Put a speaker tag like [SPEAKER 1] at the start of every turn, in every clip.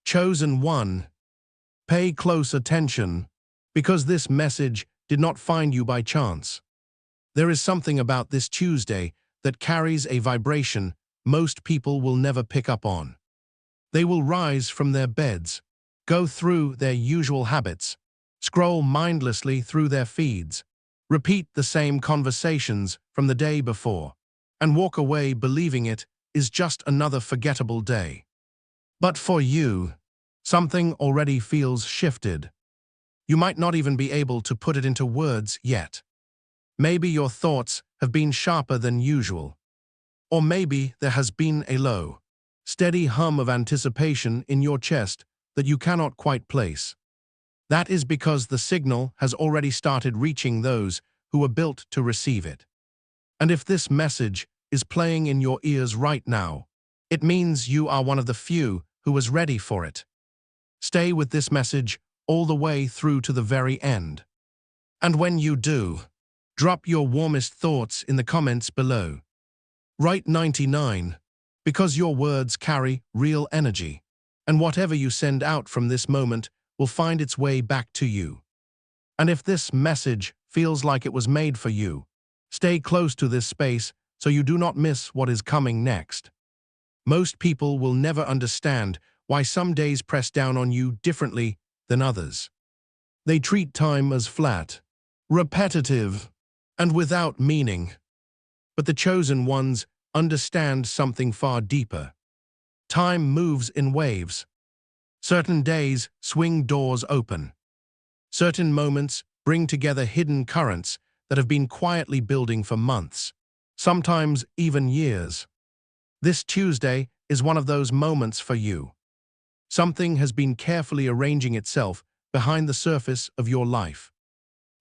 [SPEAKER 1] Chosen one, pay close attention, because this message did not find you by chance. There is something about this Tuesday that carries a vibration most people will never pick up on. They will rise from their beds, go through their usual habits, scroll mindlessly through their feeds, repeat the same conversations from the day before, and walk away believing it is just another forgettable day. But for you, something already feels shifted. You might not even be able to put it into words yet. Maybe your thoughts have been sharper than usual. Or maybe there has been a low, steady hum of anticipation in your chest that you cannot quite place. That is because the signal has already started reaching those who are built to receive it. And if this message is playing in your ears right now, it means you are one of the few who is ready for it. Stay with this message all the way through to the very end. And when you do, drop your warmest thoughts in the comments below. Write 99, because your words carry real energy, and whatever you send out from this moment will find its way back to you. And if this message feels like it was made for you, stay close to this space so you do not miss what is coming next. Most people will never understand why some days press down on you differently than others. They treat time as flat, repetitive, and without meaning. But the chosen ones understand something far deeper. Time moves in waves. Certain days swing doors open. Certain moments bring together hidden currents that have been quietly building for months, sometimes even years. This Tuesday is one of those moments for you. Something has been carefully arranging itself behind the surface of your life.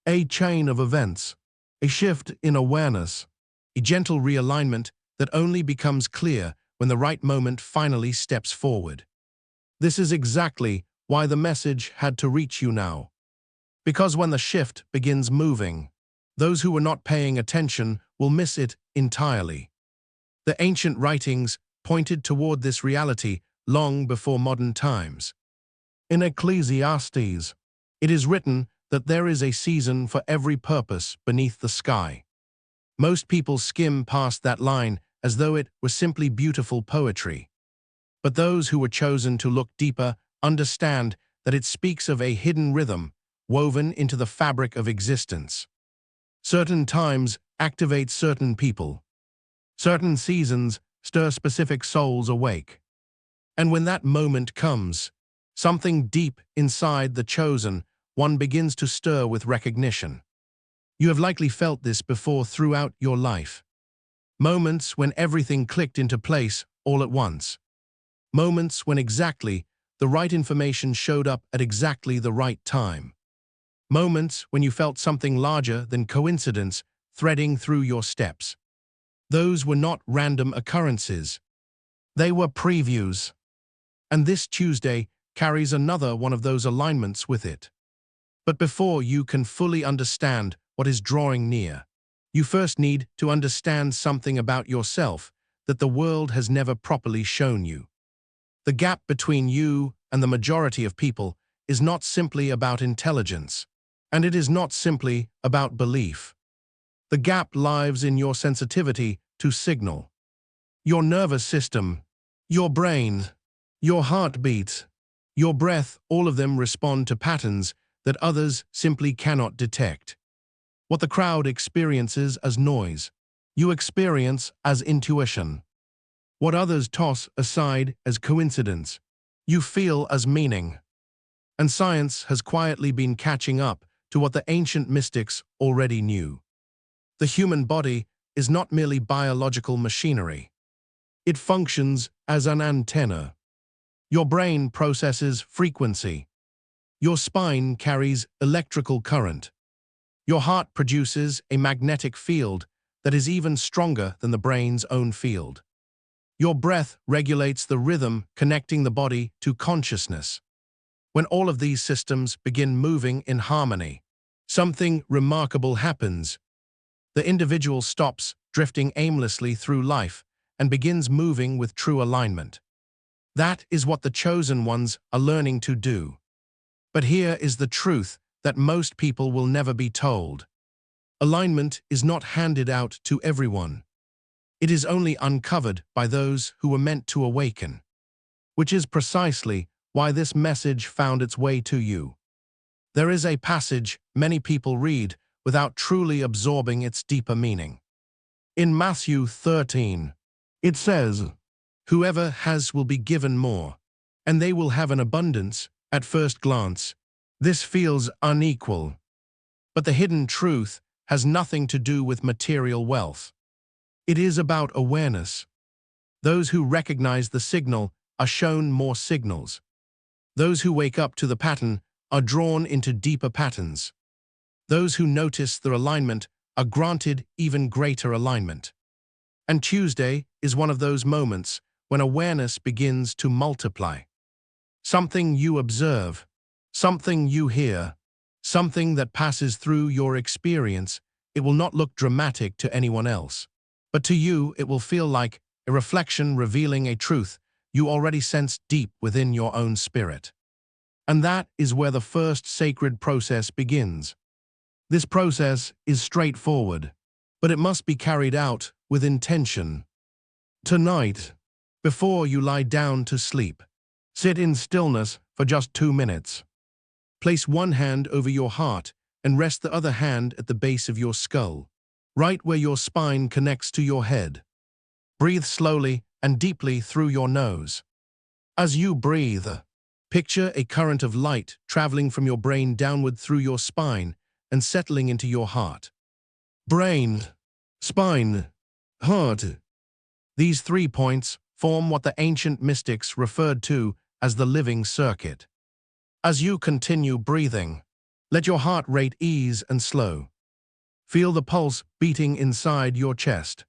[SPEAKER 1] A chain of events, a shift in awareness, a gentle realignment that only becomes clear when the right moment finally steps forward. This is exactly why the message had to reach you now. Because when the shift begins moving, those who are not paying attention will miss it entirely. The ancient writings pointed toward this reality long before modern times. In Ecclesiastes, it is written that there is a season for every purpose beneath the sky. Most people skim past that line as though it were simply beautiful poetry. But those who were chosen to look deeper understand that it speaks of a hidden rhythm woven into the fabric of existence. Certain times activate certain people. Certain seasons stir specific souls awake. And when that moment comes, something deep inside the chosen one begins to stir with recognition. You have likely felt this before throughout your life. Moments when everything clicked into place all at once. Moments when exactly the right information showed up at exactly the right time. Moments when you felt something larger than coincidence threading through your steps. Those were not random occurrences. They were previews. And this Tuesday carries another one of those alignments with it. But before you can fully understand what is drawing near, you first need to understand something about yourself that the world has never properly shown you. The gap between you and the majority of people is not simply about intelligence, and it is not simply about belief. The gap lies in your sensitivity to signal. Your nervous system, your brain, your heartbeat, your breath, all of them respond to patterns that others simply cannot detect. What the crowd experiences as noise, you experience as intuition. What others toss aside as coincidence, you feel as meaning. And science has quietly been catching up to what the ancient mystics already knew. The human body is not merely biological machinery. It functions as an antenna. Your brain processes frequency. Your spine carries electrical current. Your heart produces a magnetic field that is even stronger than the brain's own field. Your breath regulates the rhythm connecting the body to consciousness. When all of these systems begin moving in harmony, something remarkable happens. The individual stops drifting aimlessly through life and begins moving with true alignment. That is what the chosen ones are learning to do. But here is the truth that most people will never be told. Alignment is not handed out to everyone. It is only uncovered by those who were meant to awaken, which is precisely why this message found its way to you. There is a passage many people read without truly absorbing its deeper meaning. In Matthew 13, it says, "Whoever has will be given more, and they will have an abundance." At first glance, this feels unequal. But the hidden truth has nothing to do with material wealth. It is about awareness. Those who recognize the signal are shown more signals. Those who wake up to the pattern are drawn into deeper patterns. Those who notice their alignment are granted even greater alignment. And Tuesday is one of those moments when awareness begins to multiply. Something you observe, something you hear, something that passes through your experience. It will not look dramatic to anyone else, but to you it will feel like a reflection revealing a truth you already sense deep within your own spirit. And that is where the first sacred process begins. This process is straightforward, but it must be carried out with intention. Tonight, before you lie down to sleep, sit in stillness for just 2 minutes. Place one hand over your heart and rest the other hand at the base of your skull, right where your spine connects to your head. Breathe slowly and deeply through your nose. As you breathe, picture a current of light traveling from your brain downward through your spine and settling into your heart. Brain, spine, heart. These 3 points form what the ancient mystics referred to as the living circuit. As you continue breathing, let your heart rate ease and slow. Feel the pulse beating inside your chest.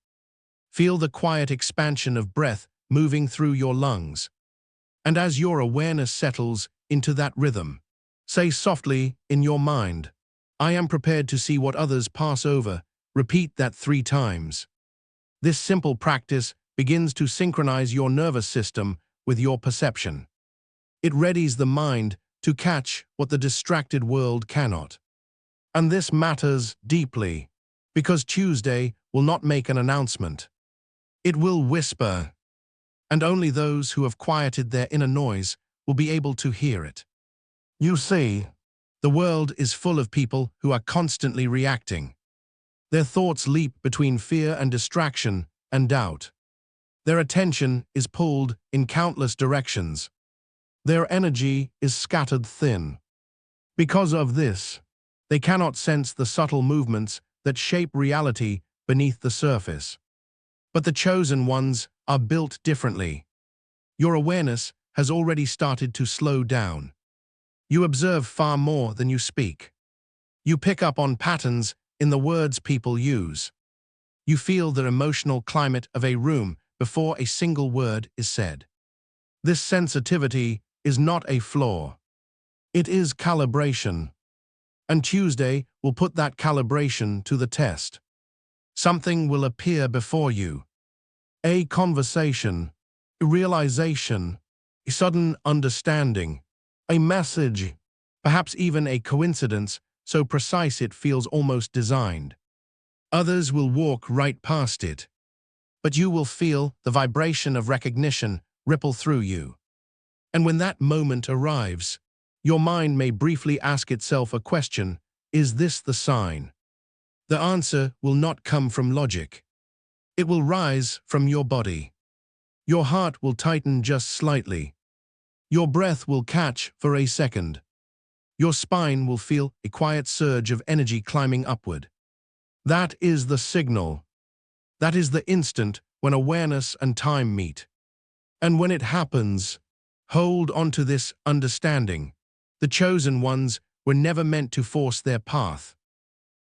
[SPEAKER 1] Feel the quiet expansion of breath moving through your lungs. And as your awareness settles into that rhythm, say softly in your mind, "I am prepared to see what others pass over." Repeat that 3 times. This simple practice begins to synchronize your nervous system with your perception. It readies the mind to catch what the distracted world cannot. And this matters deeply, because Tuesday will not make an announcement. It will whisper, and only those who have quieted their inner noise will be able to hear it. You see, the world is full of people who are constantly reacting. Their thoughts leap between fear and distraction and doubt. Their attention is pulled in countless directions. Their energy is scattered thin. Because of this, they cannot sense the subtle movements that shape reality beneath the surface. But the chosen ones are built differently. Your awareness has already started to slow down. You observe far more than you speak. You pick up on patterns in the words people use. You feel the emotional climate of a room before a single word is said. This sensitivity is not a flaw. It is calibration. And Tuesday will put that calibration to the test. Something will appear before you. A conversation, a realization, a sudden understanding, a message, perhaps even a coincidence so precise it feels almost designed. Others will walk right past it, but you will feel the vibration of recognition ripple through you. And when that moment arrives, your mind may briefly ask itself a question: is this the sign? The answer will not come from logic. It will rise from your body. Your heart will tighten just slightly. Your breath will catch for a second. Your spine will feel a quiet surge of energy climbing upward. That is the signal. That is the instant when awareness and time meet. And when it happens, hold on to this understanding. The chosen ones were never meant to force their path.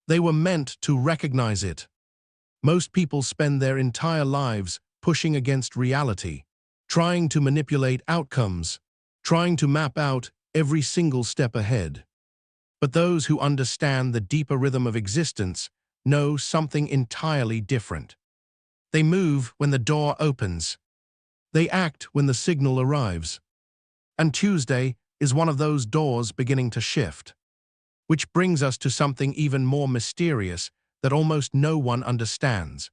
[SPEAKER 1] They were meant to recognize it. Most people spend their entire lives pushing against reality, trying to manipulate outcomes, trying to map out every single step ahead. But those who understand the deeper rhythm of existence know something entirely different. They move when the door opens. They act when the signal arrives. And Tuesday is one of those doors beginning to shift. Which brings us to something even more mysterious that almost no one understands.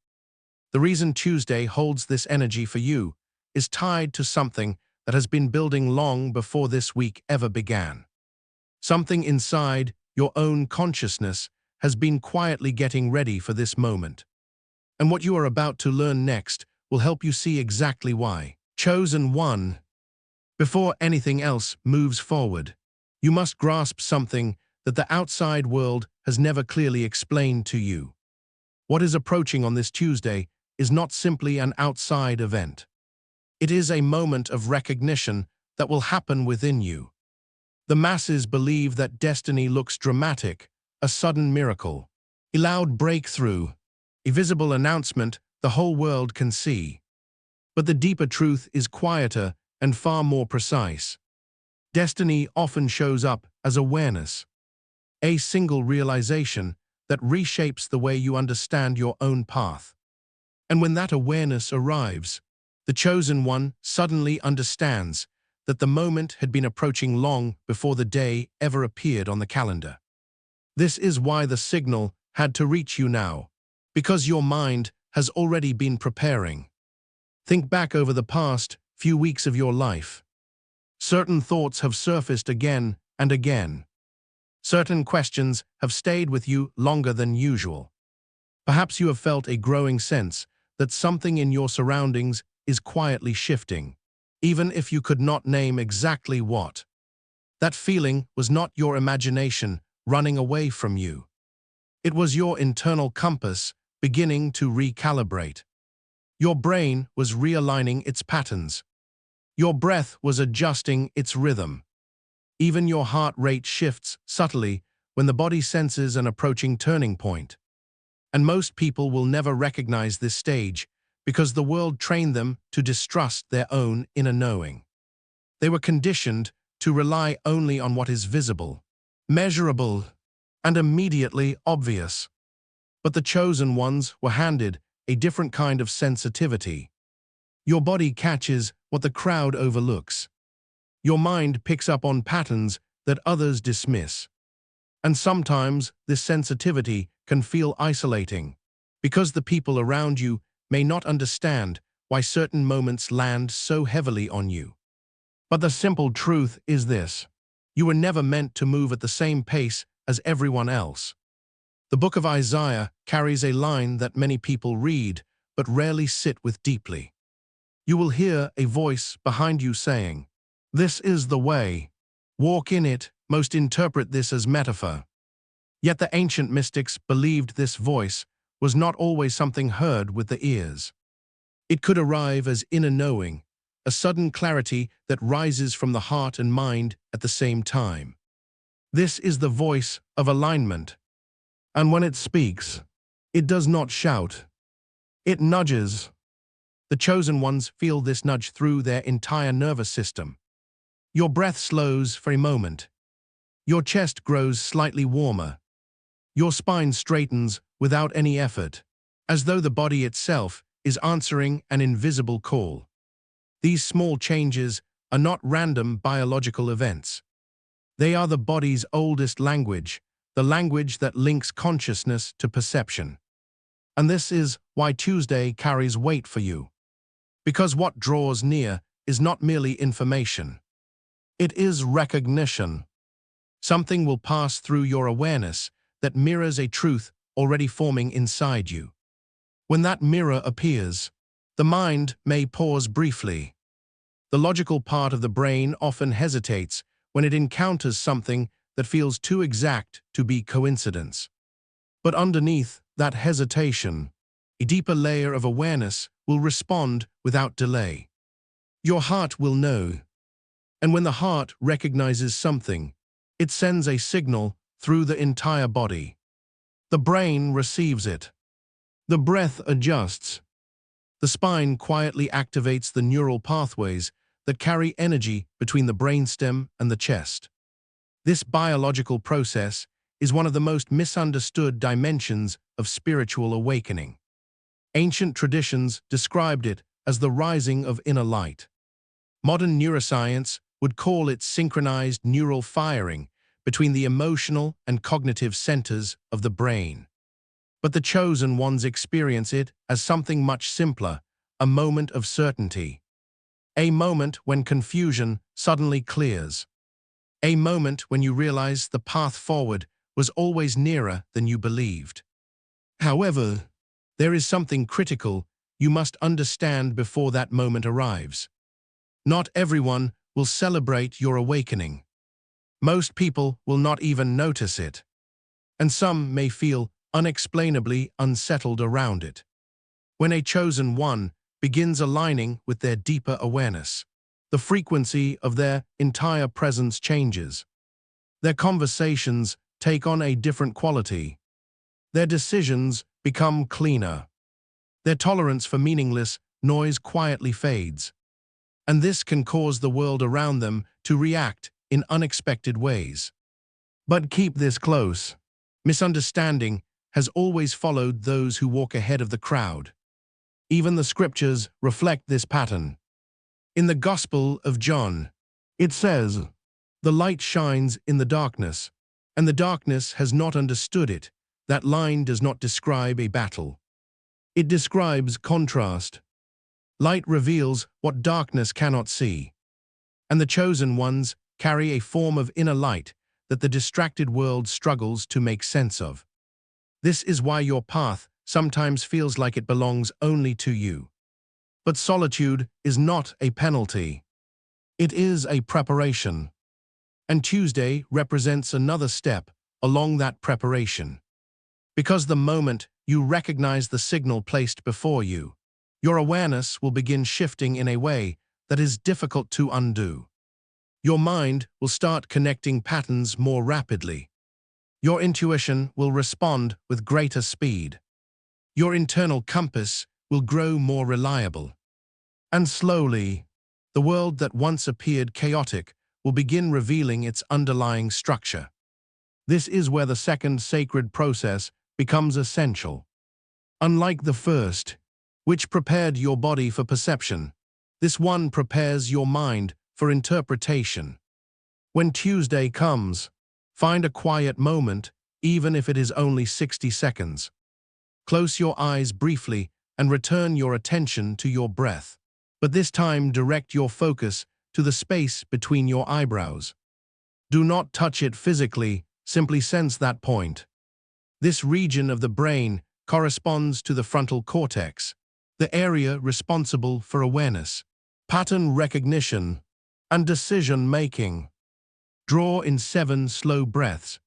[SPEAKER 1] The reason Tuesday holds this energy for you is tied to something that has been building long before this week ever began. Something inside your own consciousness has been quietly getting ready for this moment. And what you are about to learn next will help you see exactly why. Chosen one. Before anything else moves forward, you must grasp something that the outside world has never clearly explained to you. What is approaching on this Tuesday is not simply an outside event. It is a moment of recognition that will happen within you. The masses believe that destiny looks dramatic, a sudden miracle, a loud breakthrough, a visible announcement the whole world can see. But the deeper truth is quieter and far more precise. Destiny often shows up as awareness, a single realization that reshapes the way you understand your own path. And when that awareness arrives, the chosen one suddenly understands that the moment had been approaching long before the day ever appeared on the calendar. This is why the signal had to reach you now, because your mind has already been preparing. Think back over the past few weeks of your life. Certain thoughts have surfaced again and again. Certain questions have stayed with you longer than usual. Perhaps you have felt a growing sense that something in your surroundings is quietly shifting, even if you could not name exactly what. That feeling was not your imagination running away from you. It was your internal compass beginning to recalibrate. Your brain was realigning its patterns. Your breath was adjusting its rhythm. Even your heart rate shifts subtly when the body senses an approaching turning point. And most people will never recognize this stage because the world trained them to distrust their own inner knowing. They were conditioned to rely only on what is visible, measurable, and immediately obvious. But the chosen ones were handed a different kind of sensitivity. Your body catches what the crowd overlooks. Your mind picks up on patterns that others dismiss. And sometimes this sensitivity can feel isolating, because the people around you may not understand why certain moments land so heavily on you. But the simple truth is this: you were never meant to move at the same pace as everyone else. The book of Isaiah carries a line that many people read, but rarely sit with deeply. You will hear a voice behind you saying, "This is the way. Walk in it." Most interpret this as metaphor. Yet the ancient mystics believed this voice was not always something heard with the ears. It could arrive as inner knowing, a sudden clarity that rises from the heart and mind at the same time. This is the voice of alignment. And when it speaks, it does not shout. It nudges. The chosen ones feel this nudge through their entire nervous system. Your breath slows for a moment. Your chest grows slightly warmer. Your spine straightens without any effort, as though the body itself is answering an invisible call. These small changes are not random biological events. They are the body's oldest language, the language that links consciousness to perception. And this is why Tuesday carries weight for you. Because what draws near is not merely information. It is recognition. Something will pass through your awareness that mirrors a truth already forming inside you. When that mirror appears, the mind may pause briefly. The logical part of the brain often hesitates when it encounters something that feels too exact to be coincidence. But underneath that hesitation, a deeper layer of awareness will respond without delay. Your heart will know. And when the heart recognizes something, it sends a signal through the entire body. The brain receives it. The breath adjusts. The spine quietly activates the neural pathways that carry energy between the brainstem and the chest. This biological process is one of the most misunderstood dimensions of spiritual awakening. Ancient traditions described it as the rising of inner light. Modern neuroscience would call it synchronized neural firing between the emotional and cognitive centers of the brain. But the chosen ones experience it as something much simpler, a moment of certainty. A moment when confusion suddenly clears. A moment when you realize the path forward was always nearer than you believed. However, there is something critical you must understand before that moment arrives. Not everyone will celebrate your awakening. Most people will not even notice it. And some may feel unexplainably unsettled around it. When a chosen one begins aligning with their deeper awareness, the frequency of their entire presence changes. Their conversations take on a different quality. Their decisions become cleaner. Their tolerance for meaningless noise quietly fades. And this can cause the world around them to react in unexpected ways. But keep this close. Misunderstanding has always followed those who walk ahead of the crowd. Even the scriptures reflect this pattern. In the Gospel of John, it says, "The light shines in the darkness, and the darkness has not understood it." That line does not describe a battle. It describes contrast. Light reveals what darkness cannot see. And the chosen ones carry a form of inner light that the distracted world struggles to make sense of. This is why your path sometimes feels like it belongs only to you. But solitude is not a penalty. It is a preparation. And Tuesday represents another step along that preparation. Because the moment you recognize the signal placed before you, your awareness will begin shifting in a way that is difficult to undo. Your mind will start connecting patterns more rapidly. Your intuition will respond with greater speed. Your internal compass will grow more reliable. And slowly, the world that once appeared chaotic will begin revealing its underlying structure. This is where the second sacred process becomes essential. Unlike the first, which prepared your body for perception, this one prepares your mind for interpretation. When Tuesday comes, find a quiet moment, even if it is only 60 seconds. Close your eyes briefly and return your attention to your breath. But this time direct your focus to the space between your eyebrows. Do not touch it physically, simply sense that point. This region of the brain corresponds to the frontal cortex, the area responsible for awareness, pattern recognition, and decision-making. Draw in 7 slow breaths.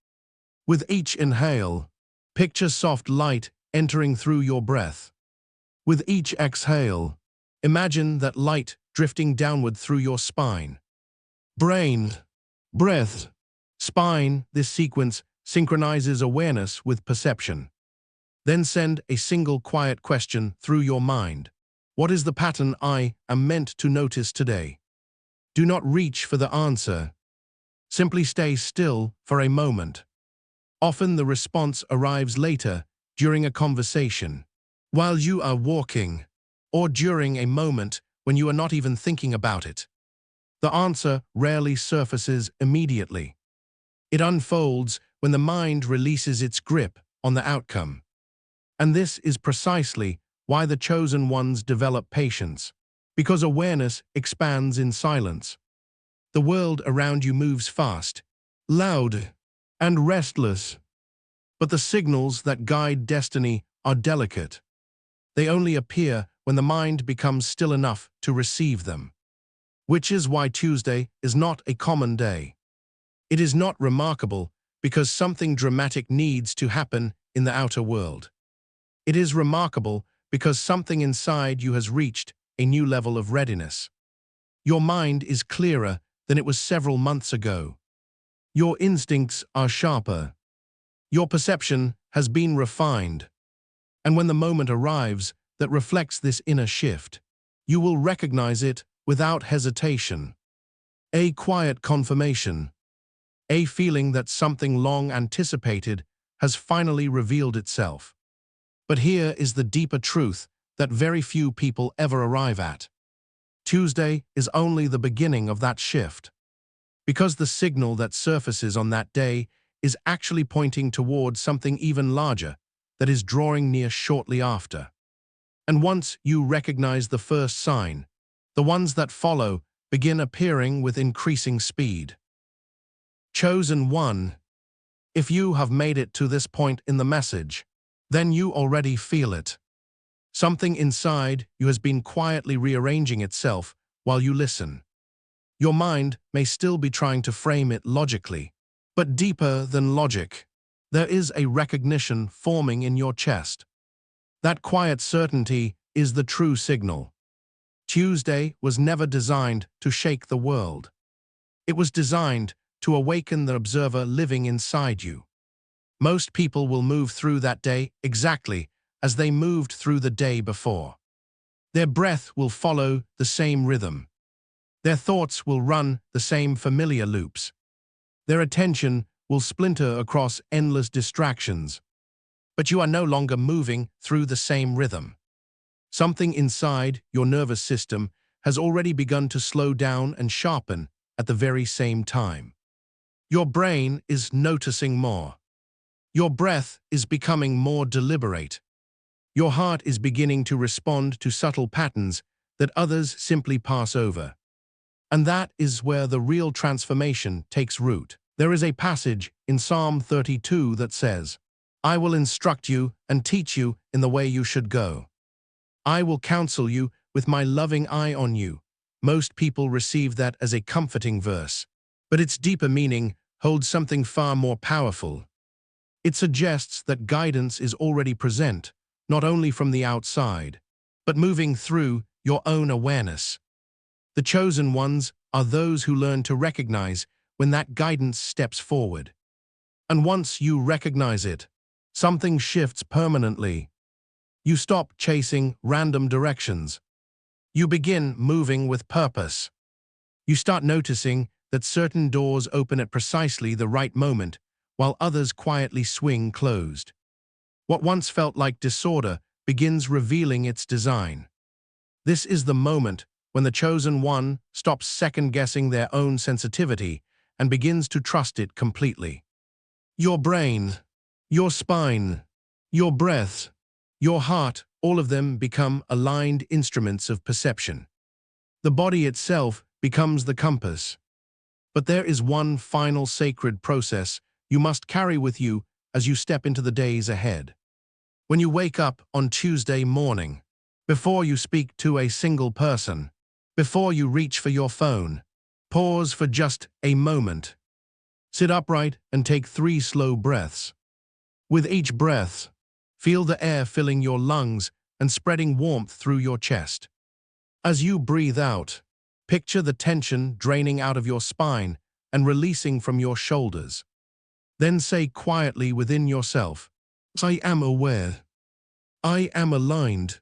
[SPEAKER 1] With each inhale, picture soft light entering through your breath. With each exhale, imagine that light drifting downward through your spine. Brain, breath, spine. This sequence synchronizes awareness with perception. Then send a single quiet question through your mind. What is the pattern I am meant to notice today? Do not reach for the answer. Simply stay still for a moment. Often the response arrives later, during a conversation, while you are walking, or during a moment when you are not even thinking about it. The answer rarely surfaces immediately. It unfolds when the mind releases its grip on the outcome. And this is precisely why the chosen ones develop patience, because awareness expands in silence. The world around you moves fast, loud, and restless. But the signals that guide destiny are delicate. They only appear when the mind becomes still enough to receive them. Which is why Tuesday is not a common day. It is not remarkable because something dramatic needs to happen in the outer world. It is remarkable because something inside you has reached a new level of readiness. Your mind is clearer than it was several months ago. Your instincts are sharper. Your perception has been refined. And when the moment arrives that reflects this inner shift, you will recognize it without hesitation. A quiet confirmation. A feeling that something long anticipated has finally revealed itself. But here is the deeper truth that very few people ever arrive at. Tuesday is only the beginning of that shift, because the signal that surfaces on that day is actually pointing towards something even larger that is drawing near shortly after. And once you recognize the first sign, the ones that follow begin appearing with increasing speed. Chosen one, if you have made it to this point in the message, then you already feel it. Something inside you has been quietly rearranging itself while you listen. Your mind may still be trying to frame it logically, but deeper than logic, there is a recognition forming in your chest. That quiet certainty is the true signal. Tuesday was never designed to shake the world. It was designed to awaken the observer living inside you. Most people will move through that day exactly as they moved through the day before. Their breath will follow the same rhythm. Their thoughts will run the same familiar loops. Their attention will splinter across endless distractions. But you are no longer moving through the same rhythm. Something inside your nervous system has already begun to slow down and sharpen at the very same time. Your brain is noticing more. Your breath is becoming more deliberate. Your heart is beginning to respond to subtle patterns that others simply pass over. And that is where the real transformation takes root. There is a passage in Psalm 32 that says, "I will instruct you and teach you in the way you should go. I will counsel you with my loving eye on you." Most people receive that as a comforting verse, but its deeper meaning holds something far more powerful. It suggests that guidance is already present, not only from the outside, but moving through your own awareness. The chosen ones are those who learn to recognize when that guidance steps forward. And once you recognize it, something shifts permanently. You stop chasing random directions. You begin moving with purpose. You start noticing that certain doors open at precisely the right moment, while others quietly swing closed. What once felt like disorder begins revealing its design. This is the moment when the chosen one stops second-guessing their own sensitivity and begins to trust it completely. Your brain, your spine, your breath, your heart, all of them become aligned instruments of perception. The body itself becomes the compass. But there is one final sacred process you must carry with you as you step into the days ahead. When you wake up on Tuesday morning, before you speak to a single person, before you reach for your phone, pause for just a moment. Sit upright and take 3 slow breaths. With each breath, feel the air filling your lungs and spreading warmth through your chest. As you breathe out, picture the tension draining out of your spine and releasing from your shoulders. Then say quietly within yourself, "I am aware. I am aligned.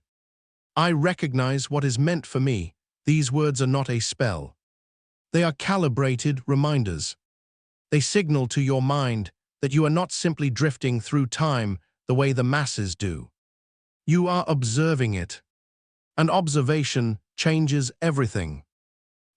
[SPEAKER 1] I recognize what is meant for me." These words are not a spell. They are calibrated reminders. They signal to your mind that you are not simply drifting through time the way the masses do. You are observing it. And observation changes everything.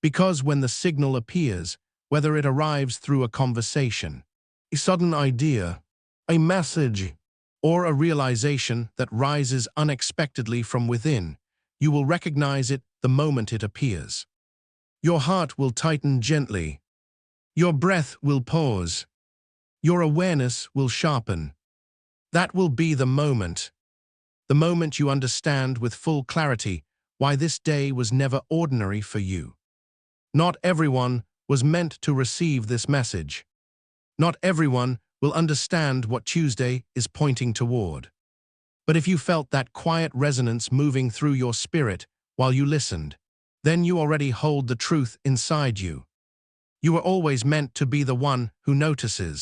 [SPEAKER 1] Because when the signal appears, whether it arrives through a conversation, a sudden idea, a message, or a realization that rises unexpectedly from within, you will recognize it the moment it appears. Your heart will tighten gently. Your breath will pause. Your awareness will sharpen. That will be the moment you understand with full clarity why this day was never ordinary for you. Not everyone was meant to receive this message. Not everyone will understand what Tuesday is pointing toward. But if you felt that quiet resonance moving through your spirit while you listened, then you already hold the truth inside you. You were always meant to be the one who notices.